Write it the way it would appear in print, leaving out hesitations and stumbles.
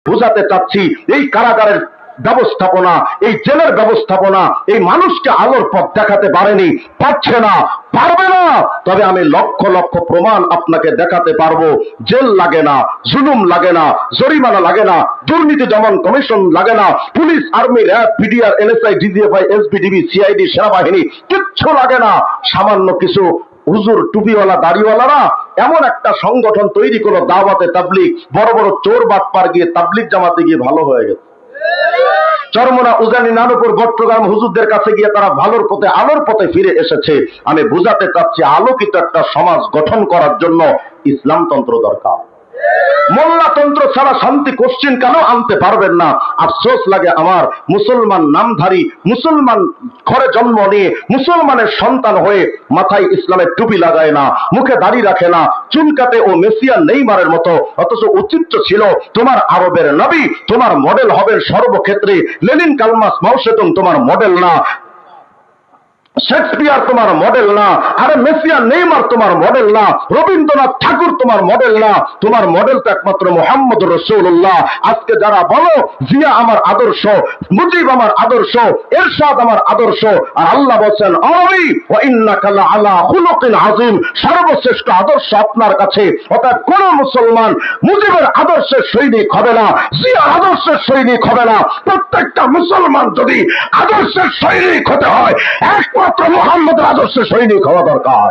বোঝাতে চাচ্ছি এই কারাগারের ব্যবস্থাপনা, এই জেলের ব্যবস্থাপনা এই মানুষকে আলোর পথ দেখাতে পারেনি, পারছে না, পারবে না। তবে আমি লক্ষ লক্ষ প্রমাণ আপনাকে দেখাতে পারবো। জেল লাগে না, জুলুম লাগে না, জরিমানা লাগে না, দুর্নীতি দমন কমিশন লাগে না, police, army, RAB, BDR, NSI, DGFI, SBDB, CID, সেনাবাহিনী কিচ্ছু লাগে না। সামান্য কিছু হুজুর, টুপিওয়ালা, দাড়িওয়ালারা এমন একটা সংগঠন তৈরি করলো, দাওয়াতে তাবলীগ। বড় বড় চোর বাটপার গিয়ে তাবলীগ জামাতে গিয়ে ভালো হয়ে গেছে। চরমোনা, উজানি, নানুপুর, চট্টগ্রাম হুজুরদের কাছে গিয়ে তারা ভালোর পথে, আলোর পথে ফিরে এসেছে। আমি বোঝাতে চাচ্ছি, আলোকিত একটা সমাজ গঠন করার জন্য ইসলামতন্ত্র দরকার। মোল্লাতন্ত্র ছাড়া শান্তি কোশ্চিন কেন আনতে পারবেন না? আফসোস লাগে আমার, মুসলমান নামধারী, মুসলমান ঘরে জন্ম নিয়ে, মুসলমানের সন্তান হয়ে মাথায় ইসলামের টুপি লাগায় না, মুখে দাড়ি রাখে না, চুল কাটে ও মেসিয়া নেইমারের মতো। অথচ উচিত ছিল তোমার আরবের নবী তোমার মডেল হবেন সর্বক্ষেত্রে। লেনিন, কালমাস, মাও সেতুং তোমার মডেল না, শেক্সপিয়ার তোমার মডেল না, আরে মেসিয়া নেইমার তোমার মডেল না, রবীন্দ্রনাথ ঠাকুর তোমার মডেল না। তোমার মডেল তো একমাত্র মুহাম্মদ রাসূলুল্লাহ। আজকে যারা বলো জিয়া আমার আদর্শ, মুজিব আমার আদর্শ, এরশাদ আমার আদর্শ, আর আল্লাহ বলেন আলামি ওয়া ইন্নাকা লাআলা খুলুকিন আযীম, সর্বশ্রেষ্ঠ আদর্শ আপনার কাছে। অর্থাৎ কোন মুসলমান মুজিবের আদর্শের সৈনিক হবে না, জিয়ার আদর্শের সৈনিক হবে না। প্রত্যেকটা মুসলমান যদি আদর্শের সৈনিক হতে হয়, একমাত্র মুহাম্মদের আদর্শের সৈনিক হওয়া দরকার।